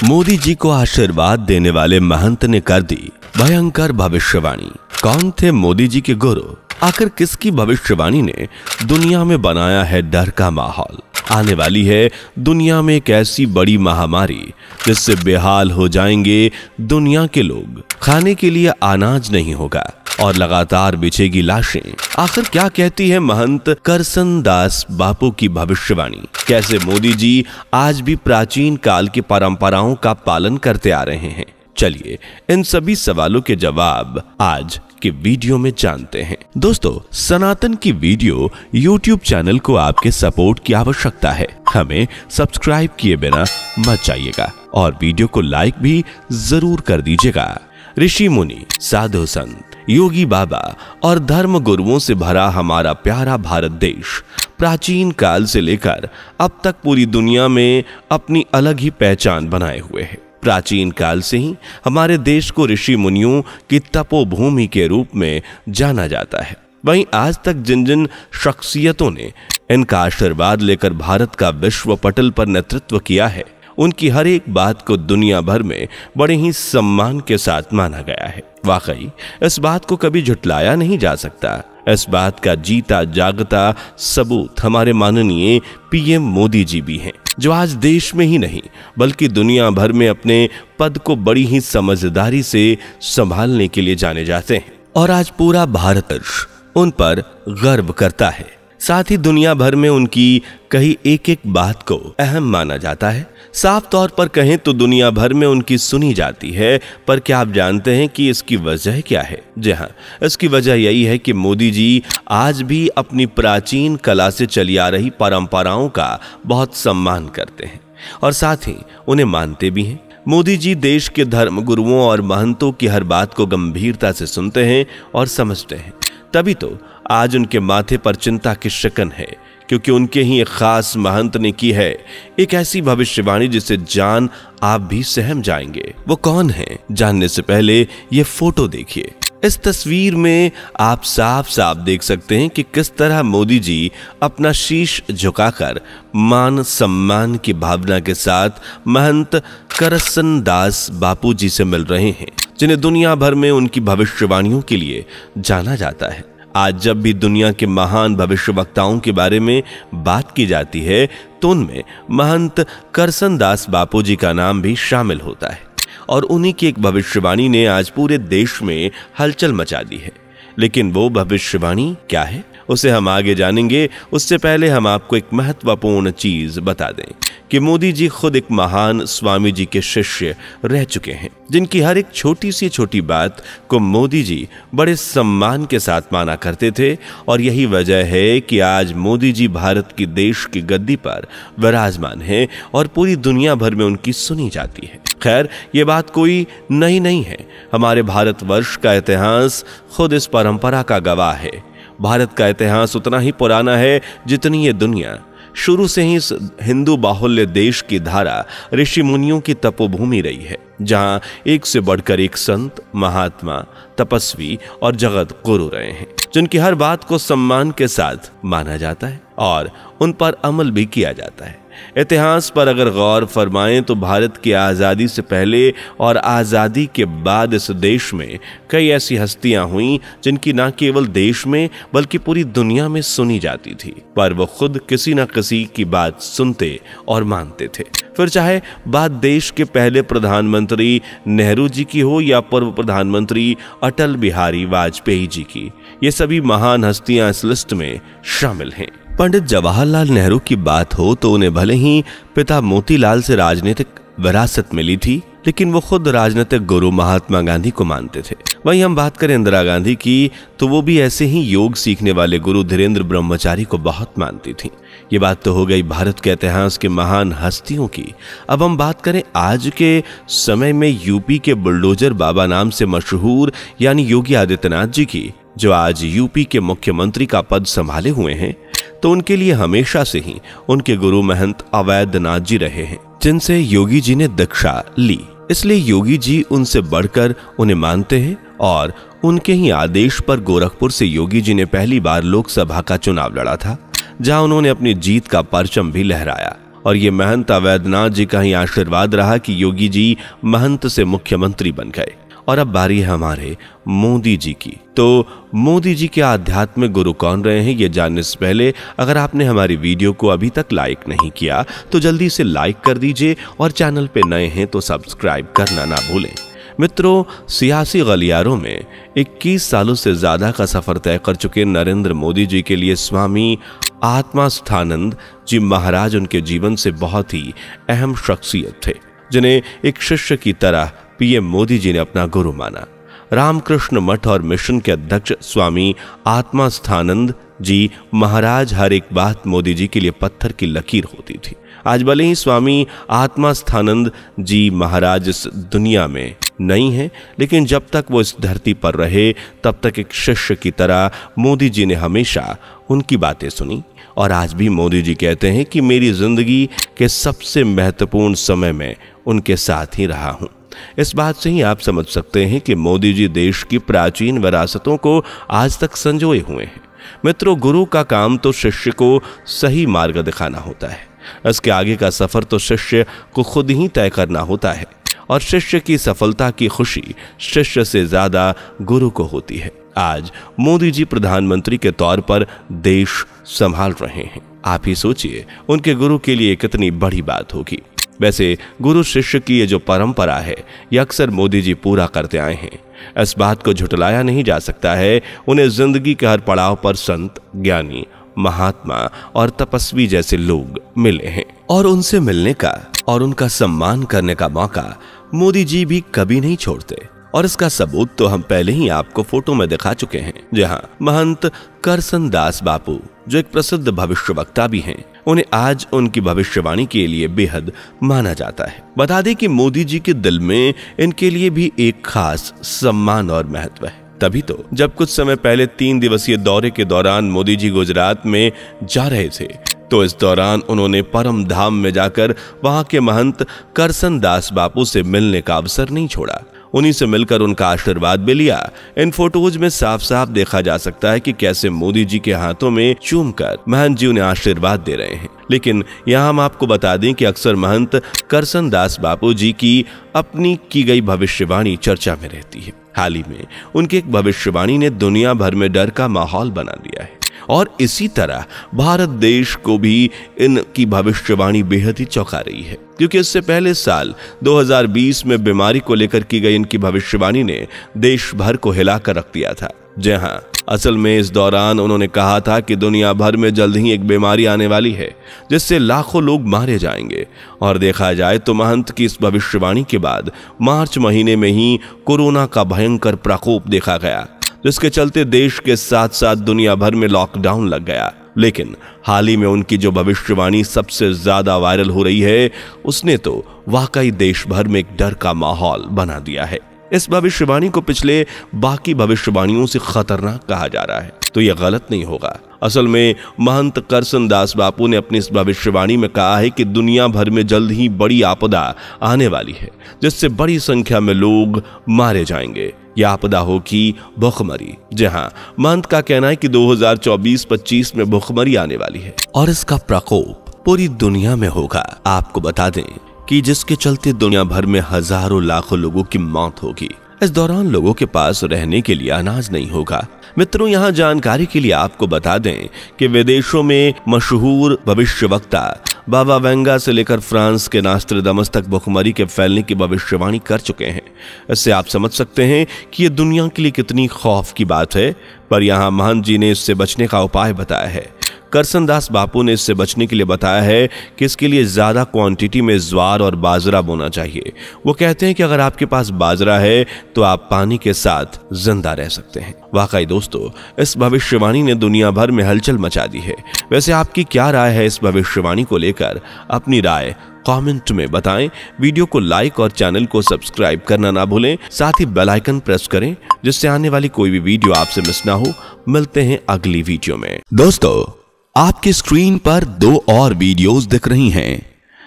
मोदी जी को आशीर्वाद देने वाले महंत ने कर दी भयंकर भविष्यवाणी। कौन थे मोदी जी के गुरु? आखिर किसकी भविष्यवाणी ने दुनिया में बनाया है डर का माहौल? आने वाली है दुनिया में एक ऐसी बड़ी महामारी जिससे बेहाल हो जाएंगे दुनिया के लोग। खाने के लिए अनाज नहीं होगा और लगातार बिछेगी लाशें। आखिर क्या कहती है महंत करसन दास बापू की भविष्यवाणी? कैसे मोदी जी आज भी प्राचीन काल की परंपराओं का पालन करते आ रहे हैं? चलिए इन सभी सवालों के जवाब आज के वीडियो में जानते हैं। दोस्तों, सनातन की वीडियो YouTube चैनल को आपके सपोर्ट की आवश्यकता है। हमें सब्सक्राइब किए बिना मत जाइएगा और वीडियो को लाइक भी जरूर कर दीजिएगा। ऋषि मुनि, साधु संत, योगी बाबा और धर्म गुरुओं से भरा हमारा प्यारा भारत देश प्राचीन काल से लेकर अब तक पूरी दुनिया में अपनी अलग ही पहचान बनाए हुए है। प्राचीन काल से ही हमारे देश को ऋषि मुनियों की तपोभूमि के रूप में जाना जाता है। वहीं आज तक जिन जिन शख्सियतों ने इनका आशीर्वाद लेकर भारत का विश्व पटल पर नेतृत्व किया है, उनकी हर एक बात को दुनिया भर में बड़े ही सम्मान के साथ माना गया है। वाकई इस बात को कभी झुटलाया नहीं जा सकता। इस बात का जीता जागता सबूत हमारे माननीय पीएम मोदी जी भी हैं, जो आज देश में ही नहीं बल्कि दुनिया भर में अपने पद को बड़ी ही समझदारी से संभालने के लिए जाने जाते हैं। और आज पूरा भारत उन पर गर्व करता है। साथ ही दुनिया भर में उनकी कही एक एक बात को अहम माना जाता है। साफ तौर पर कहें तो दुनिया भर में उनकी सुनी जाती है। पर क्या आप जानते हैं कि इसकी वजह क्या है? जी हाँ, इसकी वजह यही है कि मोदी जी आज भी अपनी प्राचीन कला से चली आ रही परंपराओं का बहुत सम्मान करते हैं और साथ ही उन्हें मानते भी हैं। मोदी जी देश के धर्म गुरुओं और महंतों की हर बात को गंभीरता से सुनते हैं और समझते हैं। तभी तो आज उनके माथे पर चिंता की शिकन है, क्योंकि उनके ही एक खास महंत ने की है एक ऐसी भविष्यवाणी जिसे जान आप भी सहम जाएंगे। वो कौन है? जानने से पहले ये फोटो देखिए। इस तस्वीर में आप साफ साफ देख सकते हैं कि किस तरह मोदी जी अपना शीश झुकाकर मान सम्मान की भावना के साथ महंत करसन दास बापू जी से मिल रहे हैं, जिन्हें दुनिया भर में उनकी भविष्यवाणियों के लिए जाना जाता है। आज जब भी दुनिया के महान भविष्यवक्ताओं के बारे में बात की जाती है तो उनमें महंत करसन दास बापू जी का नाम भी शामिल होता है और उन्हीं की एक भविष्यवाणी ने आज पूरे देश में हलचल मचा दी है। लेकिन वो भविष्यवाणी क्या है, उसे हम आगे जानेंगे। उससे पहले हम आपको एक महत्वपूर्ण चीज बता दें कि मोदी जी खुद एक महान स्वामी जी के शिष्य रह चुके हैं, जिनकी हर एक छोटी सी छोटी बात को मोदी जी बड़े सम्मान के साथ माना करते थे। और यही वजह है कि आज मोदी जी भारत की देश की गद्दी पर विराजमान हैं और पूरी दुनिया भर में उनकी सुनी जाती है। खैर, ये बात कोई नई नहीं है। हमारे भारतवर्ष का इतिहास खुद इस परंपरा का गवाह है। भारत का इतिहास उतना ही पुराना है जितनी ये दुनिया। शुरू से ही इस हिंदू बाहुल्य देश की धारा ऋषि मुनियों की तपोभूमि रही है, जहां एक से बढ़कर एक संत, महात्मा, तपस्वी और जगत गुरु रहे हैं, जिनकी हर बात को सम्मान के साथ माना जाता है और उन पर अमल भी किया जाता है। इतिहास पर अगर गौर फरमाएं तो भारत की आज़ादी से पहले और आज़ादी के बाद इस देश में कई ऐसी हस्तियां हुईं जिनकी न केवल देश में बल्कि पूरी दुनिया में सुनी जाती थी, पर वो खुद किसी न किसी की बात सुनते और मानते थे। फिर चाहे बात देश के पहले प्रधानमंत्री नेहरू जी की हो या पूर्व प्रधानमंत्री अटल बिहारी वाजपेयी जी की, ये सभी महान हस्तियां इस लिस्ट में शामिल हैं। पंडित जवाहरलाल नेहरू की बात हो तो उन्हें भले ही पिता मोतीलाल से राजनीतिक विरासत मिली थी, लेकिन वो खुद राजनीतिक गुरु महात्मा गांधी को मानते थे। वहीं हम बात करें इंदिरा गांधी की तो वो भी ऐसे ही योग सीखने वाले गुरु धीरेन्द्र ब्रह्मचारी को बहुत मानती थी। ये बात तो हो गई भारत के इतिहास के महान हस्तियों की। अब हम बात करें आज के समय में यूपी के बुलडोजर बाबा नाम से मशहूर यानी योगी आदित्यनाथ जी की, जो आज यूपी के मुख्यमंत्री का पद संभाले हुए हैं। तो उनके लिए हमेशा से ही उनके गुरु महंत अवैधनाथ जी रहे हैं, जिनसे योगी जी ने दीक्षा ली। इसलिए योगी जी उनसे बढ़कर उन्हें मानते हैं और उनके ही आदेश पर गोरखपुर से योगी जी ने पहली बार लोकसभा का चुनाव लड़ा था, जहां उन्होंने अपनी जीत का परचम भी लहराया और ये महंत अवैधनाथ जी का ही आशीर्वाद रहा कि योगी जी महंत से मुख्यमंत्री बन गए। और अब बारी है हमारे मोदी जी की। तो मोदी जी के आध्यात्मिक गुरु कौन रहे हैं, ये जानने से पहले अगर आपने हमारी वीडियो को अभी तक लाइक नहीं किया तो जल्दी से लाइक कर दीजिए और चैनल पे नए हैं तो सब्सक्राइब करना ना भूलें। मित्रों, सियासी गलियारों में 21 सालों से ज्यादा का सफर तय कर चुके नरेंद्र मोदी जी के लिए स्वामी आत्मास्थानंद जी महाराज उनके जीवन से बहुत ही अहम शख्सियत थे, जिन्हें एक शिष्य की तरह पीएम मोदी जी ने अपना गुरु माना। रामकृष्ण मठ और मिशन के अध्यक्ष स्वामी आत्मास्थानंद जी महाराज हर एक बात मोदी जी के लिए पत्थर की लकीर होती थी। आज भले ही स्वामी आत्मास्थानंद जी महाराज इस दुनिया में नहीं है, लेकिन जब तक वो इस धरती पर रहे तब तक एक शिष्य की तरह मोदी जी ने हमेशा उनकी बातें सुनी। और आज भी मोदी जी कहते हैं कि मेरी जिंदगी के सबसे महत्वपूर्ण समय में उनके साथ ही रहा हूं। इस बात से ही आप समझ सकते हैं कि मोदी जी देश की प्राचीन विरासतों को आज तक संजोए हुए हैं। मित्रों, गुरु का काम तो शिष्य को सही मार्ग दिखाना होता है। इसके आगे का सफर तो शिष्य को खुद ही तय करना होता है और शिष्य की सफलता की खुशी शिष्य से ज्यादा गुरु को होती है। आज मोदी जी प्रधानमंत्री के तौर पर देश संभाल रहे हैं। आप ही सोचिए उनके गुरु के लिए कितनी बड़ी बात होगी। वैसे गुरु शिष्य की ये जो परंपरा है ये अक्सर मोदी जी पूरा करते आए हैं। इस बात को झुटलाया नहीं जा सकता है। उन्हें जिंदगी के हर पड़ाव पर संत, ज्ञानी, महात्मा और तपस्वी जैसे लोग मिले हैं और उनसे मिलने का और उनका सम्मान करने का मौका मोदी जी भी कभी नहीं छोड़ते। और इसका सबूत तो हम पहले ही आपको फोटो में दिखा चुके हैं, जहां महंत करसन दास बापू, जो एक प्रसिद्ध भविष्यवक्ता भी हैं, उन्हें आज उनकी भविष्यवाणी के लिए बेहद माना जाता है। बता दें कि मोदी जी के दिल में इनके लिए भी एक खास सम्मान और महत्व है। तभी तो जब कुछ समय पहले 3 दिवसीय दौरे के दौरान मोदी जी गुजरात में जा रहे थे, तो इस दौरान उन्होंने परम धाम में जाकर वहां के महंत करसन दास बापू से मिलने का अवसर नहीं छोड़ा। उन्हीं से मिलकर उनका आशीर्वाद भी लिया। इन फोटोज में साफ साफ देखा जा सकता है कि कैसे मोदी जी के हाथों में चूमकर महंत जी उन्हें आशीर्वाद दे रहे हैं। लेकिन यहाँ हम आपको बता दें कि अक्सर महंत करसन दास बापू जी की अपनी की गई भविष्यवाणी चर्चा में रहती है। हाल ही में उनकी एक भविष्यवाणी ने दुनिया भर में डर का माहौल बना दिया है और इसी तरह भारत देश को भी इनकी भविष्यवाणी बेहद ही चौंका रही है, क्योंकि इससे पहले साल 2020 में बीमारी को लेकर की गई इनकी भविष्यवाणी ने देश भर को हिलाकर रख दिया था। जहां असल में इस दौरान उन्होंने कहा था कि दुनिया भर में जल्द ही एक बीमारी आने वाली है जिससे लाखों लोग मारे जाएंगे। और देखा जाए तो महंत की इस भविष्यवाणी के बाद मार्च महीने में ही कोरोना का भयंकर प्रकोप देखा गया, जिसके चलते देश के साथ साथ दुनिया भर में लॉकडाउन लग गया। लेकिन हाल ही में उनकी जो भविष्यवाणी सबसे ज्यादा वायरल हो रही है, उसने तो वाकई देश भर में एक डर का माहौल बना दिया है। इस भविष्यवाणी को पिछले बाकी भविष्यवाणियों से खतरनाक कहा जा रहा है, तो यह गलत नहीं होगा। असल में महंत करसन दास बापू ने अपनी इस भविष्यवाणी में कहा है कि दुनिया भर में जल्द ही बड़ी आपदा आने वाली है, जिससे बड़ी संख्या में लोग मारे जाएंगे। यह आपदा होगी भूखमरी। जहां महंत का कहना है कि 2024-25 में भूखमरी आने वाली है और इसका प्रकोप पूरी दुनिया में होगा। आपको बता दें कि जिसके चलते दुनिया भर में हजारों लाखों लोगों की मौत होगी। इस दौरान लोगों के पास रहने के लिए अनाज नहीं होगा। मित्रों, यहाँ जानकारी के लिए आपको बता दें कि विदेशों में मशहूर भविष्यवक्ता बाबा वेंगा से लेकर फ्रांस के नास्ट्राडामस तक भुखमरी के फैलने की भविष्यवाणी कर चुके हैं। इससे आप समझ सकते हैं कि यह दुनिया के लिए कितनी खौफ की बात है। पर यहाँ महंत जी ने इससे बचने का उपाय बताया है। करसन दास बापू ने इससे बचने के लिए बताया है कि इसके लिए ज्यादा क्वांटिटी में ज्वार और बाजरा बोना चाहिए। वो कहते हैं कि अगर आपके पास बाजरा है तो आप पानी के साथ जिंदा रह सकते हैं। वाकई दोस्तों, इस भविष्यवाणी ने दुनिया भर में हलचल मचा दी है। वैसे आपकी क्या राय है इस भविष्यवाणी को लेकर? अपनी राय कमेंट में बताएं। वीडियो को लाइक और चैनल को सब्सक्राइब करना ना भूलें। साथ ही बेल आइकन प्रेस करें जिससे आने वाली कोई भी वीडियो आपसे मिस ना हो। मिलते हैं अगली वीडियो में। दोस्तों, आपकी स्क्रीन पर 2 और वीडियोस दिख रही हैं,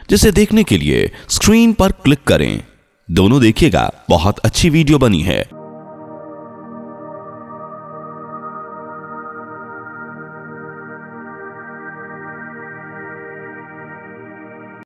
जिसे देखने के लिए स्क्रीन पर क्लिक करें। दोनों देखिएगा, बहुत अच्छी वीडियो बनी है।